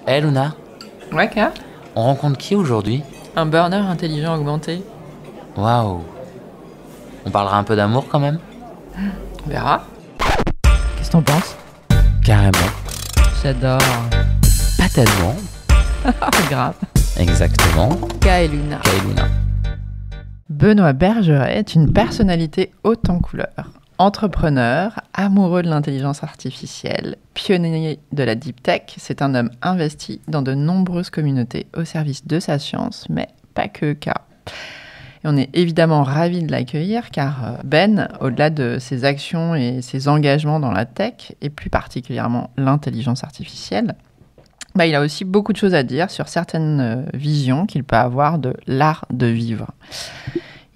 Hey Luna, Ouais, K. on rencontre qui aujourd'hui? Un burner intelligent augmenté. Waouh. On parlera un peu d'amour quand même? On verra. Qu'est-ce que t'en penses? Carrément. J'adore. Pas tellement. Grave. Exactement. K et Luna. Hey Luna. Benoît Bergeret est une personnalité haute en couleurs. Entrepreneur, amoureux de l'intelligence artificielle, pionnier de la deep tech, c'est un homme investi dans de nombreuses communautés au service de sa science, mais pas que K. Et on est évidemment ravis de l'accueillir car Ben, au-delà de ses actions et ses engagements dans la tech, et plus particulièrement l'intelligence artificielle, il a aussi beaucoup de choses à dire sur certaines visions qu'il peut avoir de l'art de vivre.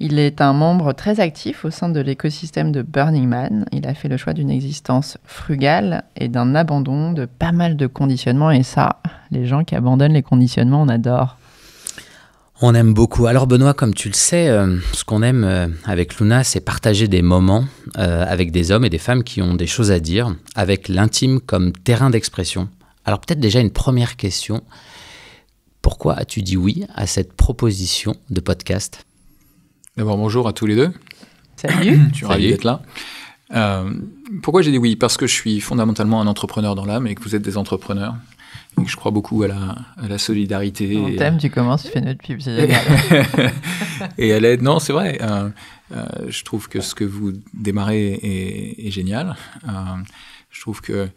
Il est un membre très actif au sein de l'écosystème de Burning Man. Il a fait le choix d'une existence frugale et d'un abandon de pas mal de conditionnements. Et ça, les gens qui abandonnent les conditionnements, on adore. On aime beaucoup. Alors Benoît, comme tu le sais, ce qu'on aime avec Luna, c'est partager des moments avec des hommes et des femmes qui ont des choses à dire, avec l'intime comme terrain d'expression. Alors peut-être déjà une première question. Pourquoi as-tu dit oui à cette proposition de podcast ? D'abord, bonjour à tous les deux. Salut. Je suis ravi d'être là. Pourquoi j'ai dit oui? Parce que je suis fondamentalement un entrepreneur dans l'âme et que vous êtes des entrepreneurs. Et que je crois beaucoup à la solidarité. On t'aime, tu commences, tu fais notre pub, c'est génial. Et à l'aide. Non, c'est vrai. Je trouve que ce que vous démarrez est génial. Je trouve que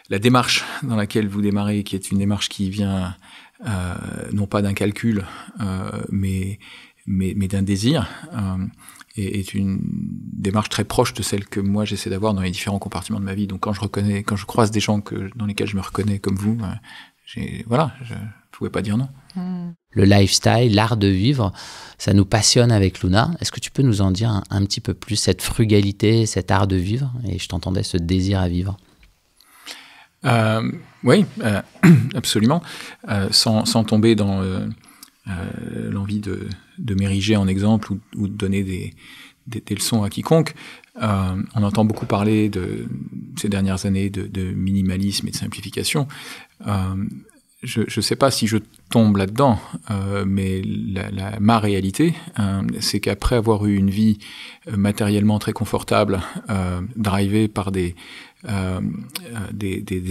la démarche dans laquelle vous démarrez, qui est une démarche qui vient non pas d'un calcul, mais d'un désir, est une démarche très proche de celle que moi j'essaie d'avoir dans les différents compartiments de ma vie. Donc quand je croise des gens dans lesquels je me reconnais comme vous, je pouvais pas dire non. Le lifestyle, l'art de vivre, ça nous passionne avec Luna. Est-ce que tu peux nous en dire un petit peu plus, cette frugalité, cet art de vivre? Et je t'entendais, ce désir à vivre. Oui, absolument. Sans tomber dans l'envie de m'ériger en exemple ou de donner des leçons à quiconque. On entend beaucoup parler ces dernières années de minimalisme et de simplification. Je ne sais pas si je tombe là-dedans, mais ma réalité, c'est qu'après avoir eu une vie matériellement très confortable, drivée par des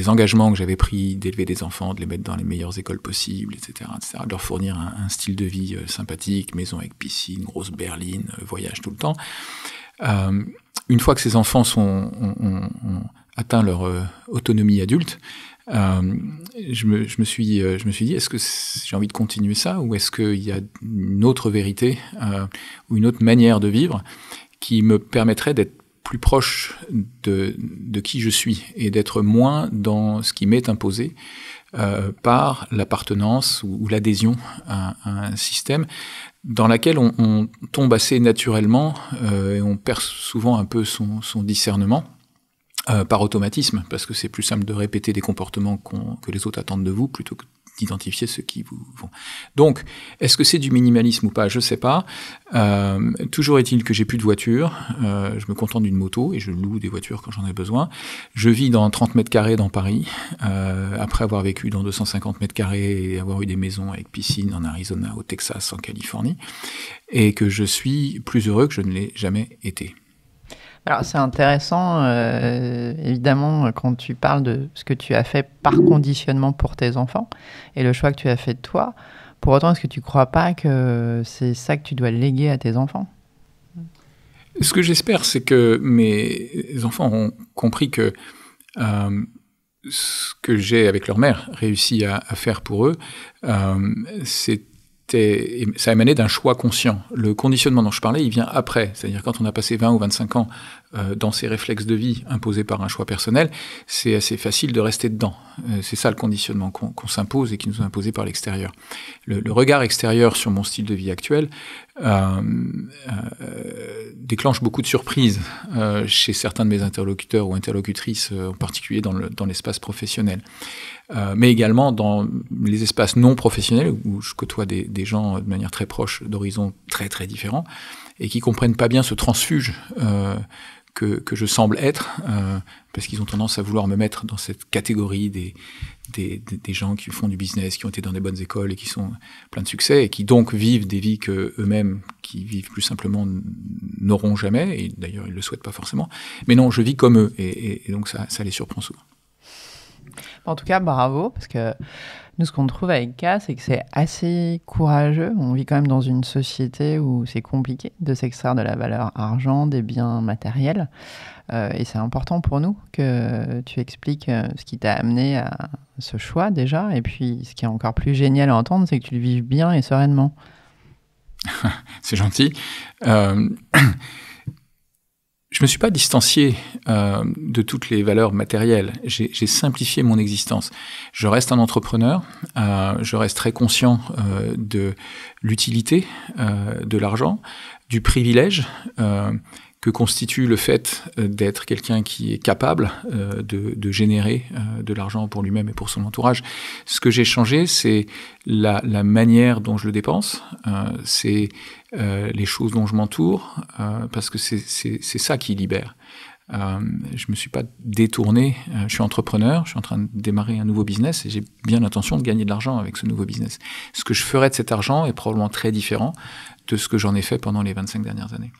engagements que j'avais pris d'élever des enfants, de les mettre dans les meilleures écoles possibles, etc., de leur fournir un style de vie sympathique, maison avec piscine, grosse berline, voyage tout le temps. Une fois que ces enfants ont atteint leur autonomie adulte, je me suis dit, est-ce que j'ai envie de continuer ça, ou est-ce qu'il y a une autre vérité ou une autre manière de vivre qui me permettrait d'être plus proche de qui je suis et d'être moins dans ce qui m'est imposé par l'appartenance ou l'adhésion à un système dans laquelle on tombe assez naturellement et on perd souvent un peu son discernement par automatisme, parce que c'est plus simple de répéter des comportements que les autres attendent de vous plutôt que d'identifier ceux qui vous vont. Donc, est-ce que c'est du minimalisme ou pas? Je sais pas. Toujours est-il que j'ai plus de voiture. Je me contente d'une moto et je loue des voitures quand j'en ai besoin. Je vis dans 30 mètres carrés dans Paris, après avoir vécu dans 250 mètres carrés et avoir eu des maisons avec piscine en Arizona, au Texas, en Californie, et que je suis plus heureux que je ne l'ai jamais été. Alors c'est intéressant, évidemment, quand tu parles de ce que tu as fait par conditionnement pour tes enfants et le choix que tu as fait de toi. Pour autant, est-ce que tu ne crois pas que c'est ça que tu dois léguer à tes enfants? Ce que j'espère, c'est que mes enfants ont compris que ce que j'ai, avec leur mère, réussi à faire pour eux, ça émanait d'un choix conscient. Le conditionnement dont je parlais, il vient après. C'est-à-dire quand on a passé 20 ou 25 ans dans ces réflexes de vie imposés par un choix personnel, c'est assez facile de rester dedans. C'est ça le conditionnement qu'on s'impose et qui nous est imposé par l'extérieur. Le regard extérieur sur mon style de vie actuel déclenche beaucoup de surprises chez certains de mes interlocuteurs ou interlocutrices, en particulier dans l'espace professionnel. Mais également dans les espaces non professionnels où je côtoie des gens de manière très proche, d'horizons très très différents, et qui comprennent pas bien ce transfuge que je semble être, parce qu'ils ont tendance à vouloir me mettre dans cette catégorie des gens qui font du business, qui ont été dans des bonnes écoles et qui sont pleins de succès et qui donc vivent des vies que eux-mêmes, qui vivent plus simplement, n'auront jamais, et d'ailleurs ils le souhaitent pas forcément. Mais non, je vis comme eux, et donc ça les surprend souvent. En tout cas, bravo, parce que nous, ce qu'on trouve avec K, c'est que c'est assez courageux. On vit quand même dans une société où c'est compliqué de s'extraire de la valeur argent, des biens matériels. Et c'est important pour nous que tu expliques ce qui t'a amené à ce choix déjà. Et puis, ce qui est encore plus génial à entendre, c'est que tu le vives bien et sereinement. C'est gentil. Je me suis pas distancié de toutes les valeurs matérielles. J'ai simplifié mon existence. Je reste un entrepreneur. Je reste très conscient de l'utilité de l'argent, du privilège que constitue le fait d'être quelqu'un qui est capable de générer de l'argent pour lui-même et pour son entourage. Ce que j'ai changé, c'est la manière dont je le dépense, c'est les choses dont je m'entoure, parce que c'est ça qui libère. Je me suis pas détourné, je suis entrepreneur, je suis en train de démarrer un nouveau business et j'ai bien l'intention de gagner de l'argent avec ce nouveau business. Ce que je ferai de cet argent est probablement très différent de ce que j'en ai fait pendant les 25 dernières années.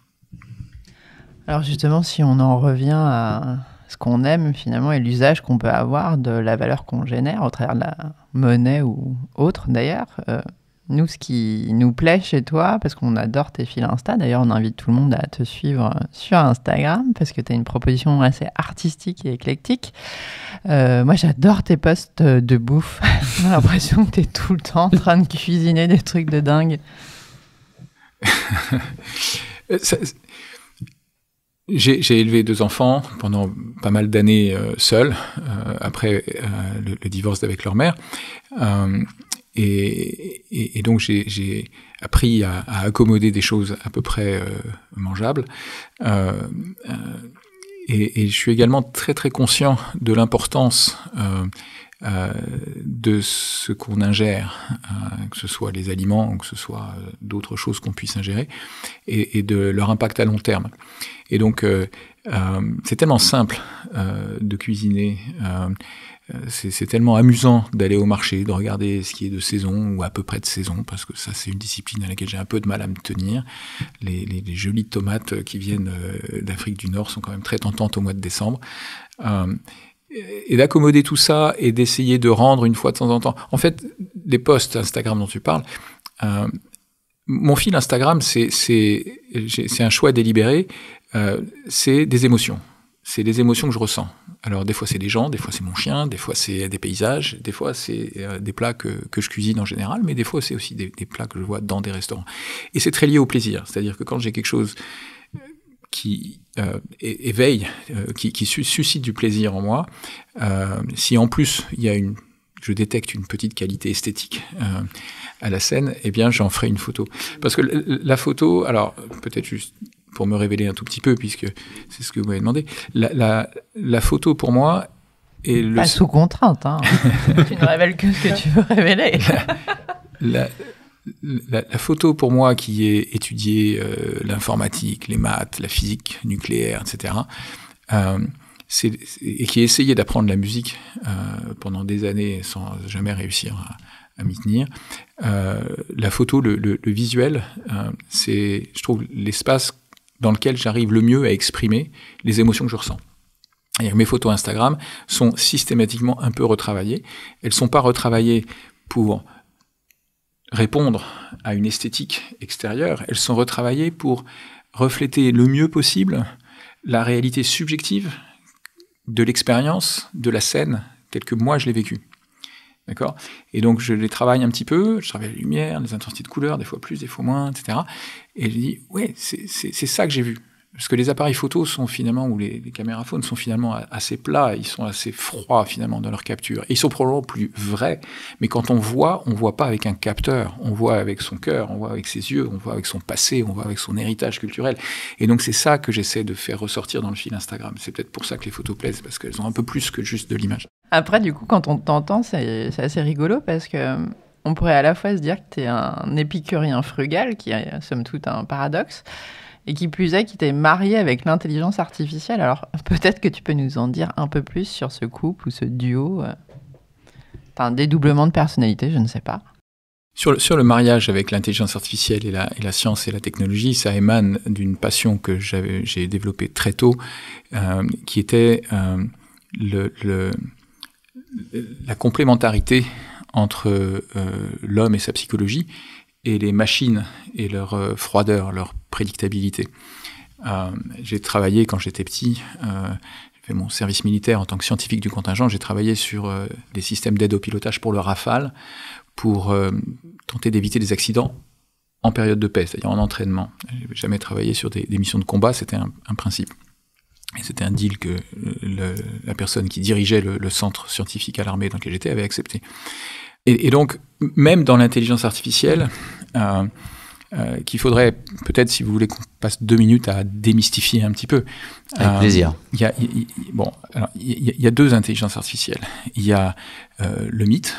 Alors justement, si on en revient à ce qu'on aime finalement et l'usage qu'on peut avoir de la valeur qu'on génère au travers de la monnaie ou autre d'ailleurs, nous, ce qui nous plaît chez toi, parce qu'on adore tes fils Insta, d'ailleurs on invite tout le monde à te suivre sur Instagram, parce que tu as une proposition assez artistique et éclectique. Moi j'adore tes posts de bouffe, j'ai l'impression que tu es tout le temps en train de cuisiner des trucs de dingue. J'ai élevé 2 enfants pendant pas mal d'années seul, après le divorce avec leur mère. Et donc j'ai appris à accommoder des choses à peu près mangeables. Et je suis également très très conscient de l'importance de ce qu'on ingère, que ce soit les aliments ou que ce soit d'autres choses qu'on puisse ingérer, et de leur impact à long terme. Et donc c'est tellement simple de cuisiner, c'est tellement amusant d'aller au marché, de regarder ce qui est de saison ou à peu près de saison, parce que ça c'est une discipline à laquelle j'ai un peu de mal à me tenir. Les jolies tomates qui viennent d'Afrique du Nord sont quand même très tentantes au mois de décembre. Et d'accommoder tout ça et d'essayer de rendre une fois de temps en temps. En fait, les posts Instagram dont tu parles, mon fil Instagram, c'est un choix délibéré, c'est des émotions. C'est des émotions que je ressens. Alors des fois c'est des gens, des fois c'est mon chien, des fois c'est des paysages, des fois c'est des plats que je cuisine en général, mais des fois c'est aussi des plats que je vois dans des restaurants. Et c'est très lié au plaisir. C'est-à-dire que quand j'ai quelque chose qui éveille, qui suscite du plaisir en moi, si en plus je détecte une petite qualité esthétique à la scène, eh bien j'en ferai une photo. Parce que la photo, alors peut-être juste pour me révéler un tout petit peu, puisque c'est ce que vous m'avez demandé, la photo pour moi est Pas sous contrainte, hein. Tu ne révèles que ce que tu veux révéler. La photo pour moi qui est étudiée l'informatique, les maths, la physique nucléaire, etc., et qui a essayé d'apprendre la musique pendant des années sans jamais réussir à m'y tenir. La photo, le visuel, c'est, je trouve, l'espace dans lequel j'arrive le mieux à exprimer les émotions que je ressens. Et mes photos Instagram sont systématiquement un peu retravaillées. Elles ne sont pas retravaillées pour répondre à une esthétique extérieure, elles sont retravaillées pour refléter le mieux possible la réalité subjective de l'expérience, de la scène, telle que moi je l'ai vécue. D'accord ? Et donc je les travaille un petit peu, je travaille la lumière, les intensités de couleurs, des fois plus, des fois moins, etc. Et je dis, ouais, c'est ça que j'ai vu. Parce que les appareils photos sont finalement, ou les caméraphones sont finalement assez plats, ils sont assez froids finalement dans leur capture. Et ils sont probablement plus vrais, mais quand on voit pas avec un capteur, on voit avec son cœur, on voit avec ses yeux, on voit avec son passé, on voit avec son héritage culturel. Et donc c'est ça que j'essaie de faire ressortir dans le fil Instagram. C'est peut-être pour ça que les photos plaisent, parce qu'elles ont un peu plus que juste de l'image. Après, du coup, quand on t'entend, c'est assez rigolo, parce que on pourrait à la fois se dire que tu es un épicurien frugal, qui est somme toute un paradoxe, Et qui plus est, qui t'est marié avec l'intelligence artificielle. Alors, peut-être que tu peux nous en dire un peu plus sur ce couple ou ce duo. Un dédoublement de personnalité, je ne sais pas. Sur le mariage avec l'intelligence artificielle et la science et la technologie, ça émane d'une passion que j'ai développée très tôt, qui était la complémentarité entre l'homme et sa psychologie et les machines et leur froideur, leur prédictabilité. J'ai travaillé quand j'étais petit, j'ai fait mon service militaire en tant que scientifique du contingent, j'ai travaillé sur des systèmes d'aide au pilotage pour le Rafale, pour tenter d'éviter des accidents en période de paix, c'est-à-dire en entraînement. Je n'avais jamais travaillé sur des missions de combat, c'était un principe. Et c'était un deal que la personne qui dirigeait le centre scientifique à l'armée dans lequel j'étais avait accepté. Et donc, même dans l'intelligence artificielle, qu'il faudrait peut-être, si vous voulez qu'on passe 2 minutes à démystifier un petit peu. Avec plaisir. Il y a 2 intelligences artificielles. Il y a le mythe,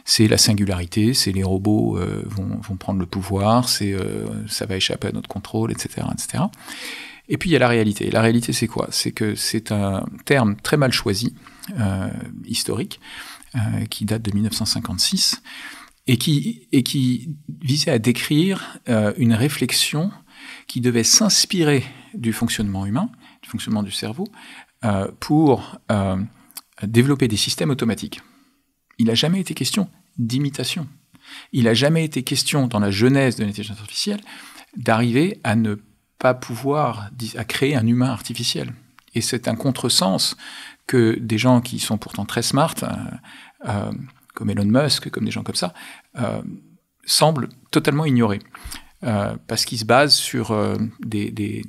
c'est la singularité, c'est les robots vont prendre le pouvoir, ça va échapper à notre contrôle, etc., etc. Et puis il y a la réalité. La réalité, c'est quoi? C'est que c'est un terme très mal choisi, historique, qui date de 1956, et qui visait à décrire une réflexion qui devait s'inspirer du fonctionnement humain, du fonctionnement du cerveau, pour développer des systèmes automatiques. Il n'a jamais été question d'imitation. Il n'a jamais été question, dans la genèse de l'intelligence artificielle, d'arriver à ne pas pouvoir à créer un humain artificiel. Et c'est un contresens que des gens qui sont pourtant très smart, comme Elon Musk, comme des gens comme ça, semblent totalement ignorer. Parce qu'ils se basent sur des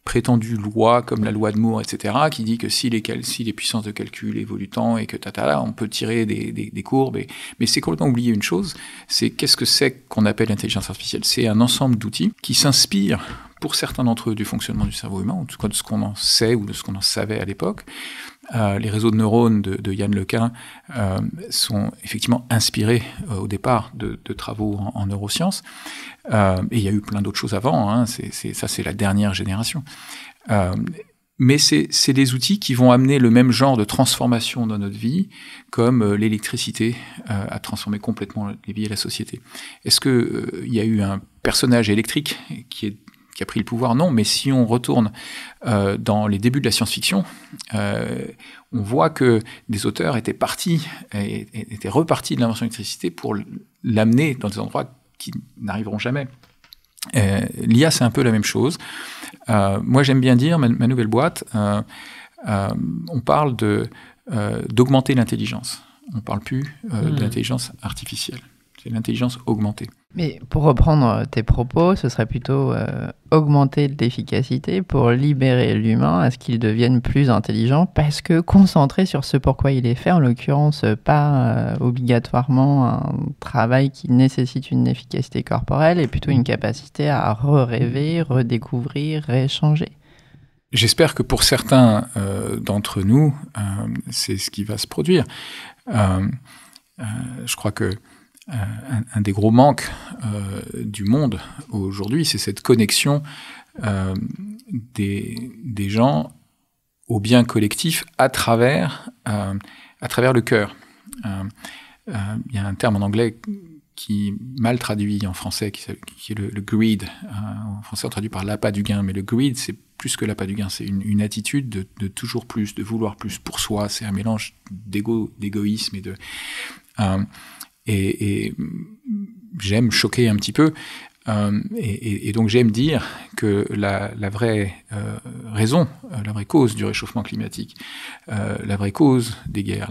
prétendues lois, comme la loi de Moore, etc., qui dit que si les puissances de calcul évoluent tant et que on peut tirer des courbes. Mais c'est complètement oublier une chose, c'est qu'est-ce que c'est qu'on appelle l'intelligence artificielle? C'est un ensemble d'outils qui s'inspirent, pour certains d'entre eux, du fonctionnement du cerveau humain, en tout cas de ce qu'on en sait ou de ce qu'on en savait à l'époque. Les réseaux de neurones de Yann Lequin sont effectivement inspirés au départ de travaux en neurosciences. Et il y a eu plein d'autres choses avant, hein, c'est la dernière génération. Mais c'est des outils qui vont amener le même genre de transformation dans notre vie, comme l'électricité a transformé complètement les vies et la société. Est-ce qu'il y a eu un personnage électrique qui a pris le pouvoir? Non, mais si on retourne dans les débuts de la science-fiction, on voit que des auteurs étaient repartis de l'invention de l'électricité pour l'amener dans des endroits qui n'arriveront jamais. L'IA, c'est un peu la même chose. Moi, j'aime bien dire, ma nouvelle boîte, on parle d'augmenter l'intelligence. On ne parle plus de l'intelligence artificielle. C'est l'intelligence augmentée. Mais pour reprendre tes propos, ce serait plutôt augmenter l'efficacité pour libérer l'humain à ce qu'il devienne plus intelligent, parce que concentré sur ce pourquoi il est fait, en l'occurrence pas obligatoirement un travail qui nécessite une efficacité corporelle, et plutôt une capacité à rêver, redécouvrir, rééchanger. J'espère que pour certains d'entre nous, c'est ce qui va se produire. Je crois que un des gros manques du monde aujourd'hui, c'est cette connexion des gens au bien collectif à travers le cœur. Il y a un terme en anglais qui est mal traduit en français, qui est le greed. En français, on traduit par l'appât du gain, mais le greed, c'est plus que l'appât du gain, c'est une attitude de toujours plus, de vouloir plus pour soi. C'est un mélange d'égoïsme et j'aime choquer un petit peu, et donc j'aime dire que la vraie raison, la vraie cause du réchauffement climatique, la vraie cause des guerres,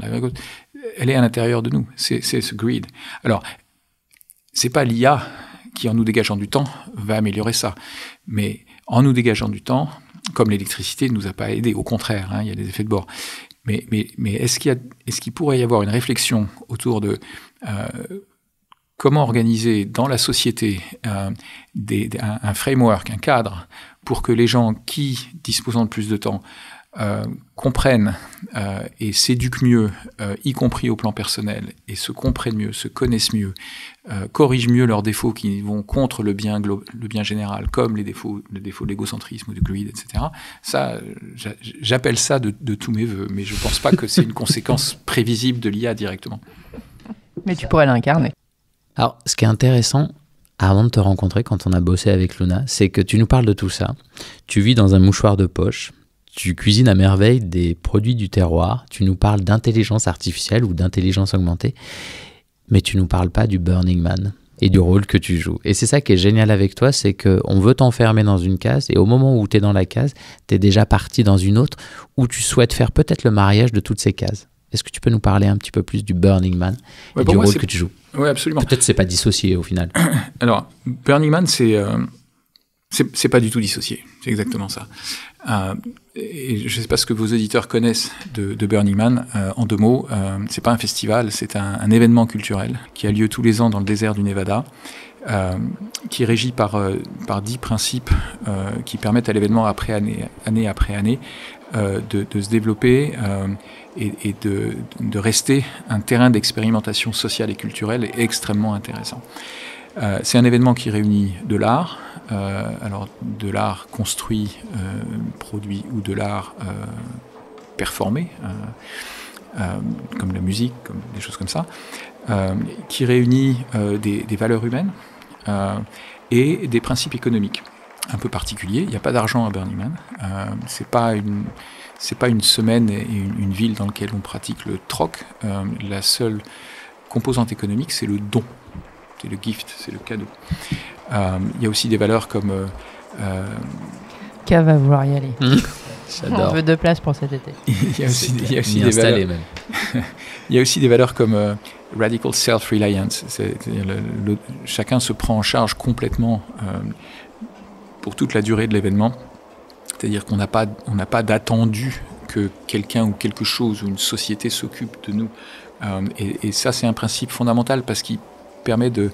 elle est à l'intérieur de nous, c'est ce greed. Alors, c'est pas l'IA qui, en nous dégageant du temps, va améliorer ça, mais en nous dégageant du temps, comme l'électricité ne nous a pas aidés, au contraire, il y a des effets de bord. Mais est-ce qu'il pourrait y avoir une réflexion autour de comment organiser dans la société un framework, un cadre, pour que les gens qui, disposant de plus de temps, comprennent et s'éduquent mieux, y compris au plan personnel, et se comprennent mieux, se connaissent mieux, corrigent mieux leurs défauts qui vont contre le bien général, comme les défauts de l'égocentrisme ou du gluide, etc. Ça, j'appelle ça de tous mes voeux, mais je ne pense pas que c'est une conséquence prévisible de l'IA directement. Mais tu pourrais l'incarner. Alors, ce qui est intéressant, avant de te rencontrer, quand on a bossé avec Luna, c'est que tu nous parles de tout ça. Tu vis dans un mouchoir de poche. Tu cuisines à merveille des produits du terroir, tu nous parles d'intelligence artificielle ou d'intelligence augmentée, mais tu nous parles pas du Burning Man et du rôle que tu joues. Et c'est ça qui est génial avec toi, c'est qu'on veut t'enfermer dans une case, et au moment où tu es dans la case, tu es déjà parti dans une autre, où tu souhaites faire peut-être le mariage de toutes ces cases. Est-ce que tu peux nous parler un petit peu plus du Burning Man et du rôle que tu joues ? Oui, absolument. Peut-être c'est pas dissocié au final. Alors, Burning Man, c'est pas du tout dissocié, c'est exactement ça. Et je ne sais pas ce que vos auditeurs connaissent de Burning Man. En 2 mots, c'est pas un festival, c'est un événement culturel qui a lieu tous les ans dans le désert du Nevada, qui est régi par 10 principes qui permettent à l'événement année après année de se développer et de rester un terrain d'expérimentation sociale et culturelle extrêmement intéressant. C'est un événement qui réunit de l'art, alors de l'art construit, produit, ou de l'art performé, comme la musique, comme des choses comme ça, qui réunit des valeurs humaines et des principes économiques un peu particuliers. Il n'y a pas d'argent à Burning Man, c'est pas une semaine et une ville dans laquelle on pratique le troc. La seule composante économique, c'est le don. C'est le gift, c'est le cadeau. Il y a aussi des valeurs comme... Qu'elle va vouloir y aller. J'adore. On veut 2 places pour cet été. Il y a aussi des valeurs... Il y a aussi des valeurs comme radical self-reliance. Chacun se prend en charge complètement pour toute la durée de l'événement. C'est-à-dire qu'on n'a pas d'attendu que quelqu'un ou quelque chose ou une société s'occupe de nous. Et ça, c'est un principe fondamental parce qu'il permet de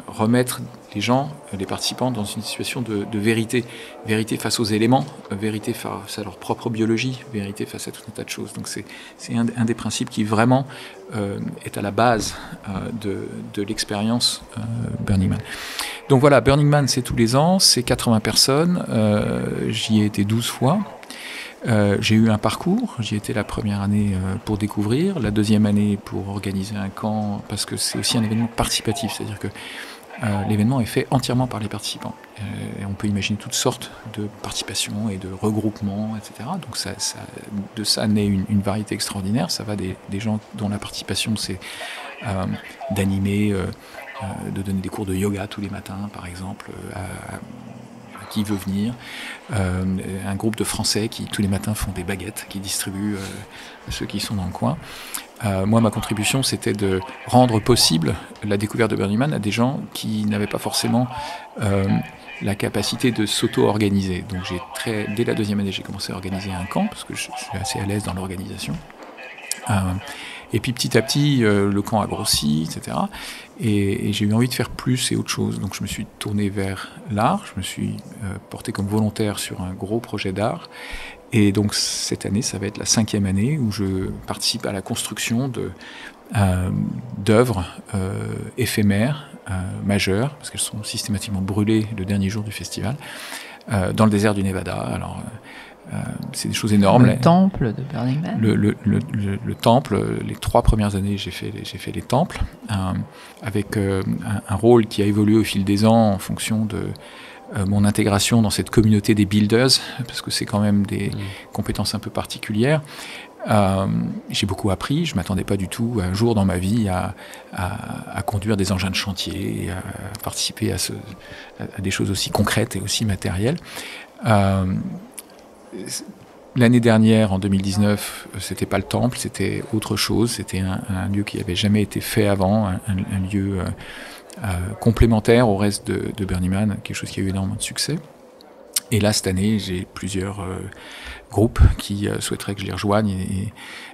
remettre les gens, les participants, dans une situation de vérité. Vérité face aux éléments, vérité face à leur propre biologie, vérité face à tout un tas de choses. Donc c'est un des principes qui vraiment est à la base de l'expérience Burning Man. Donc voilà, Burning Man, c'est tous les ans, c'est 80 personnes, j'y ai été 12 fois. J'ai eu un parcours, j'y étais la première année pour découvrir, la deuxième année pour organiser un camp, parce que c'est aussi un événement participatif, c'est-à-dire que l'événement est fait entièrement par les participants. Et on peut imaginer toutes sortes de participations et de regroupements, etc. Donc de ça naît une variété extraordinaire. Ça va des gens dont la participation c'est d'animer, de donner des cours de yoga tous les matins, par exemple, qui veut venir, un groupe de Français qui tous les matins font des baguettes, qui distribuent à ceux qui sont dans le coin. Moi, ma contribution, c'était de rendre possible la découverte de Burning Man à des gens qui n'avaient pas forcément la capacité de s'auto-organiser. Donc dès la deuxième année, j'ai commencé à organiser un camp, parce que je suis assez à l'aise dans l'organisation. Et puis petit à petit, le camp a grossi, etc. Et j'ai eu envie de faire plus et autre chose. Donc je me suis tourné vers l'art, je me suis porté comme volontaire sur un gros projet d'art. Et donc cette année, ça va être la 5e année où je participe à la construction d'œuvres éphémères, majeures, parce qu'elles sont systématiquement brûlées le dernier jour du festival, dans le désert du Nevada. Alors c'est des choses énormes. Le temple de Burning Man. Le temple, les 3 premières années, j'ai fait les temples, avec un rôle qui a évolué au fil des ans en fonction de mon intégration dans cette communauté des builders, parce que c'est quand même des compétences un peu particulières. J'ai beaucoup appris, je ne m'attendais pas du tout un jour dans ma vie à conduire des engins de chantier, et à participer à des choses aussi concrètes et aussi matérielles. L'année dernière, en 2019, c'était pas le temple, c'était autre chose, c'était un lieu qui n'avait jamais été fait avant, un lieu complémentaire au reste de Burning Man, quelque chose qui a eu énormément de succès. Et là, cette année, j'ai plusieurs groupes qui souhaiteraient que je les rejoigne.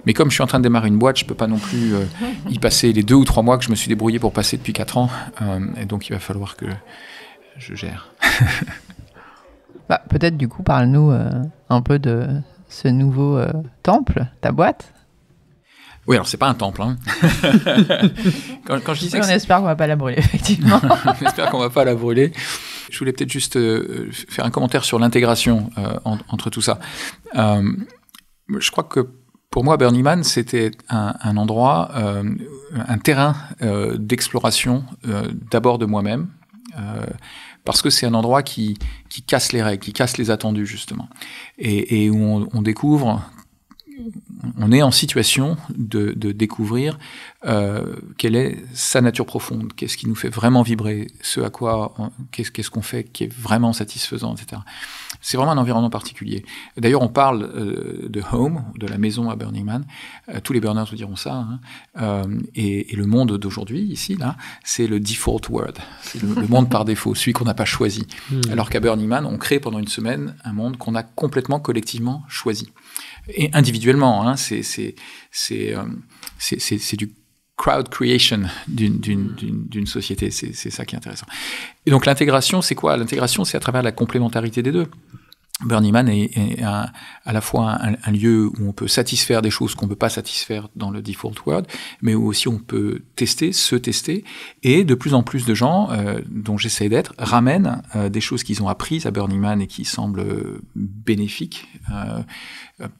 Mais comme je suis en train de démarrer une boîte, je ne peux pas non plus y passer les 2 ou 3 mois que je me suis débrouillé pour passer depuis 4 ans. Et donc, il va falloir que je gère. Peut-être, du coup, parle-nous un peu de ce nouveau temple, ta boîte? Oui, alors c'est pas un temple. Hein. quand je disais on espère qu'on va pas la brûler, effectivement. On espère qu'on va pas la brûler. Je voulais peut-être juste faire un commentaire sur l'intégration entre tout ça. Je crois que pour moi, Burning Man, c'était un endroit, un terrain d'exploration d'abord de moi-même, parce que c'est un endroit qui casse les règles, qui casse les attendus, justement, et où on découvre... On est en situation de découvrir quelle est sa nature profonde, qu'est-ce qui nous fait vraiment vibrer, qu'est-ce qu'on fait qui est vraiment satisfaisant, etc. C'est vraiment un environnement particulier. D'ailleurs, on parle de home, de la maison à Burning Man. Tous les burners vous diront ça. Hein. Et le monde d'aujourd'hui, ici, là, c'est le default world. C'est le monde par défaut, celui qu'on n'a pas choisi. Alors qu'à Burning Man, on crée pendant une semaine un monde qu'on a complètement, collectivement choisi. Et individuellement, hein, c'est du crowd creation d'une société, c'est ça qui est intéressant. Et donc l'intégration, c'est quoi? L'intégration, c'est à travers la complémentarité des deux. Burning Man est à la fois un lieu où on peut satisfaire des choses qu'on ne peut pas satisfaire dans le default world, mais où aussi on peut se tester, et de plus en plus de gens, dont j'essaie d'être, ramènent des choses qu'ils ont apprises à Burning Man et qui semblent bénéfiques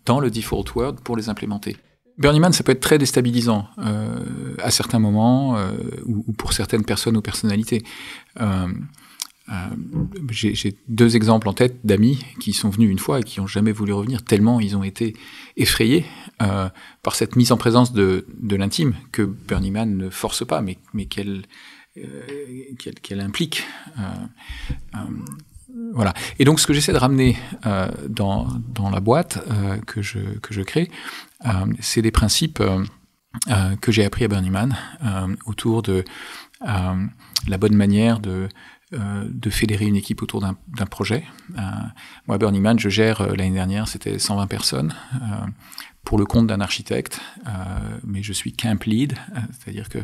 dans le default world pour les implémenter. Burning Man, ça peut être très déstabilisant à certains moments ou pour certaines personnes ou personnalités. J'ai 2 exemples en tête d'amis qui sont venus une fois et qui n'ont jamais voulu revenir, tellement ils ont été effrayés par cette mise en présence de l'intime que Burning Man ne force pas, mais qu'elle implique. Voilà. Et donc, ce que j'essaie de ramener dans la boîte que je crée, c'est des principes que j'ai appris à Burning Man autour de la bonne manière de fédérer une équipe autour d'un projet. Moi, à Burning Man, je gère, l'année dernière, c'était 120 personnes pour le compte d'un architecte, mais je suis camp lead, c'est-à-dire que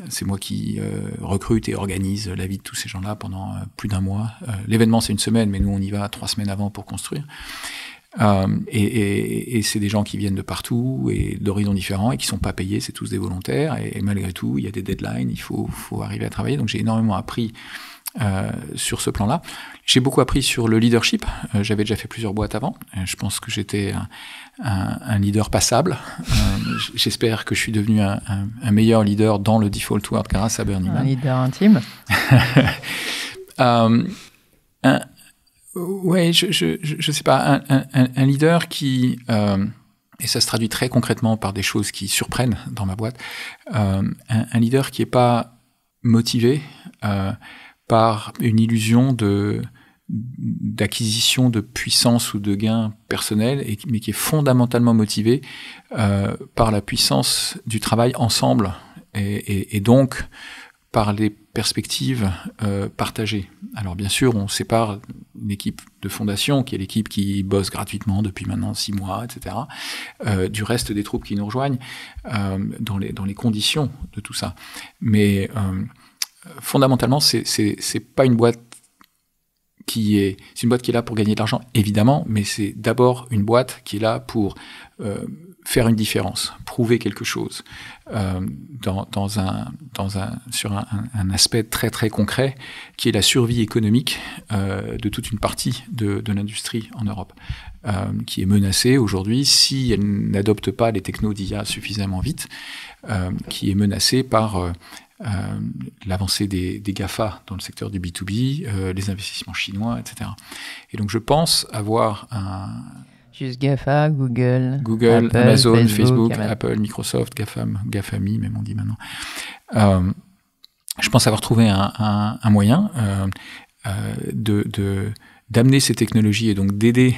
c'est moi qui recrute et organise la vie de tous ces gens-là pendant plus d'1 mois. L'événement, c'est 1 semaine, mais nous, on y va 3 semaines avant pour construire. Et c'est des gens qui viennent de partout et d'horizons différents et qui sont pas payés, c'est tous des volontaires, et malgré tout, il y a des deadlines, il faut arriver à travailler. Donc j'ai énormément appris sur ce plan-là. J'ai beaucoup appris sur le leadership. J'avais déjà fait plusieurs boîtes avant. Je pense que j'étais un leader passable. J'espère que je suis devenu un meilleur leader dans le default world grâce à Burning Man. Un leader intime. Ouais, je sais pas, un leader qui, et ça se traduit très concrètement par des choses qui surprennent dans ma boîte, un leader qui est pas motivé par une illusion d'acquisition de puissance ou de gain personnel, mais qui est fondamentalement motivé par la puissance du travail ensemble et donc par les perspectives partagées. Alors bien sûr, on sépare une équipe de fondation, qui est l'équipe qui bosse gratuitement depuis maintenant 6 mois, etc., du reste des troupes qui nous rejoignent dans les conditions de tout ça. Mais fondamentalement, c'est pas une boîte c'est une boîte qui est là pour gagner de l'argent, évidemment, mais c'est d'abord une boîte qui est là pour faire une différence, prouver quelque chose sur un aspect très très concret qui est la survie économique de toute une partie de l'industrie en Europe, qui est menacée aujourd'hui si elle n'adopte pas les technos d'IA suffisamment vite, qui est menacée par l'avancée des GAFA dans le secteur du B2B, les investissements chinois, etc. Et donc je pense avoir Juste GAFA, Google, Apple, Amazon, Facebook, Apple, Microsoft, GAFAMI, même on dit maintenant. Je pense avoir trouvé un moyen d'amener ces technologies et donc d'aider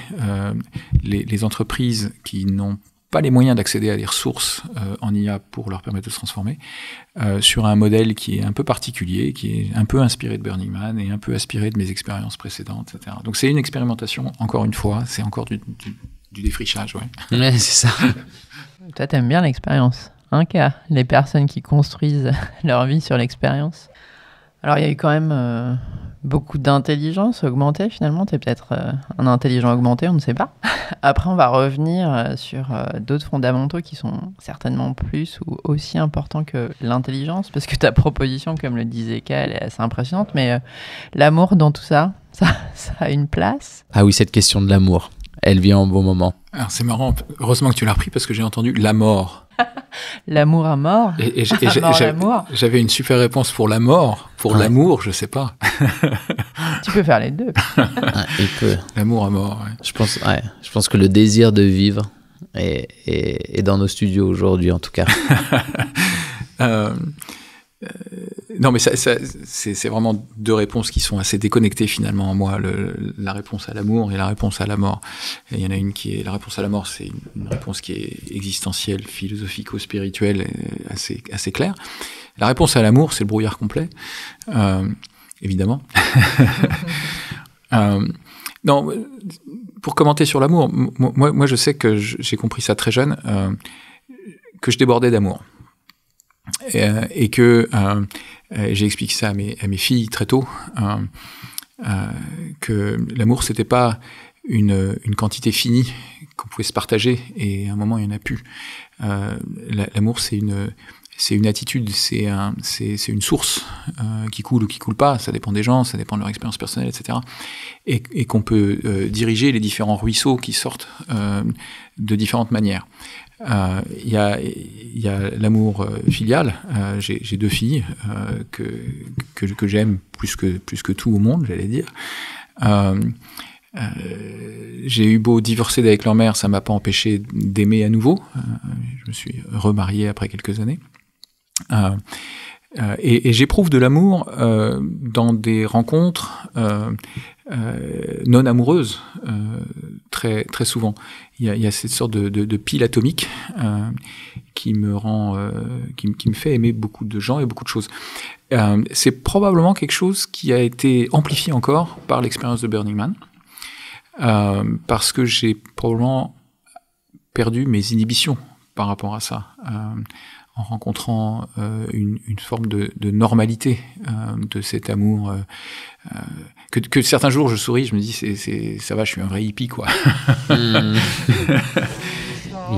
les entreprises qui n'ont pas les moyens d'accéder à des ressources en IA pour leur permettre de se transformer, sur un modèle qui est un peu particulier, qui est un peu inspiré de Burning Man et un peu inspiré de mes expériences précédentes, etc. Donc c'est une expérimentation, encore une fois, c'est encore du défrichage, ouais. Ouais, c'est ça. Toi, t'aimes bien l'expérience, hein, K, les personnes qui construisent leur vie sur l'expérience. Alors, il y a eu quand même Beaucoup d'intelligence augmentée, finalement. Tu es peut-être un intelligent augmenté, on ne sait pas. Après, on va revenir sur d'autres fondamentaux qui sont certainement plus ou aussi importants que l'intelligence, parce que ta proposition, comme le disait Ka, elle est assez impressionnante, mais l'amour dans tout ça, ça a une place. Ah oui, cette question de l'amour, elle vient au bon moment. Alors c'est marrant, heureusement que tu l'as repris parce que j'ai entendu la mort. L'amour à mort. J'avais une super réponse pour la mort, pour l'amour, je sais pas. Tu peux faire les deux. Il peut. L'amour à mort. Ouais. Je pense que le désir de vivre est dans nos studios aujourd'hui, en tout cas. Non, mais c'est vraiment deux réponses qui sont assez déconnectées finalement en moi, la réponse à l'amour et la réponse à la mort. Et il y en a une qui est la réponse à la mort, c'est une réponse qui est existentielle, philosophico-spirituelle, assez claire. La réponse à l'amour, c'est le brouillard complet, évidemment. Non, pour commenter sur l'amour, moi je sais que j'ai compris ça très jeune, que je débordais d'amour. Et que j'ai expliqué ça à mes filles très tôt, que l'amour c'était pas une quantité finie qu'on pouvait se partager et à un moment il y en a plus. L'amour c'est une attitude, c'est une source qui coule ou qui coule pas, ça dépend des gens, ça dépend de leur expérience personnelle, etc. Et qu'on peut diriger les différents ruisseaux qui sortent de différentes manières. Il y a l'amour filial. J'ai deux filles que j'aime plus que tout au monde, j'allais dire. J'ai eu beau divorcer d'avec leur mère, ça m'a pas empêché d'aimer à nouveau. Je me suis remarié après quelques années. Et j'éprouve de l'amour dans des rencontres non amoureuses très très souvent. Il y a cette sorte de pile atomique qui me rend, qui me fait aimer beaucoup de gens et beaucoup de choses. C'est probablement quelque chose qui a été amplifié encore par l'expérience de Burning Man, parce que j'ai probablement perdu mes inhibitions par rapport à ça. En rencontrant une forme de normalité de cet amour, que certains jours je souris, je me dis ça va, je suis un vrai hippie quoi. Il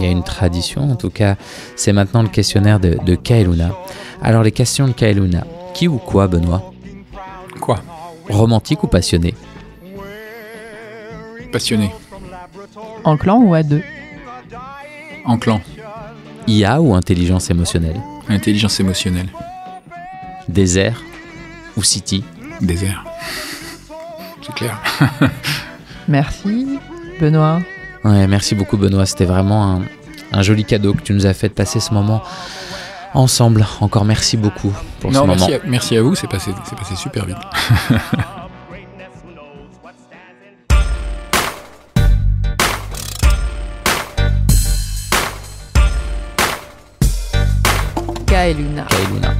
y a une tradition, en tout cas, c'est maintenant le questionnaire de Ka et Luna. Alors les questions de Ka et Luna, qui ou quoi, Benoît? Quoi? Romantique ou passionné? Passionné. En clan ou à deux? En clan. IA ou intelligence émotionnelle? Intelligence émotionnelle. Désert ou city? Désert. C'est clair. Merci, Benoît. Ouais, merci beaucoup, Benoît. C'était vraiment un joli cadeau que tu nous as fait de passer ce moment ensemble. Encore merci beaucoup pour ce moment. Merci à vous, c'est passé super vite. Ka et Luna. Ka et Luna.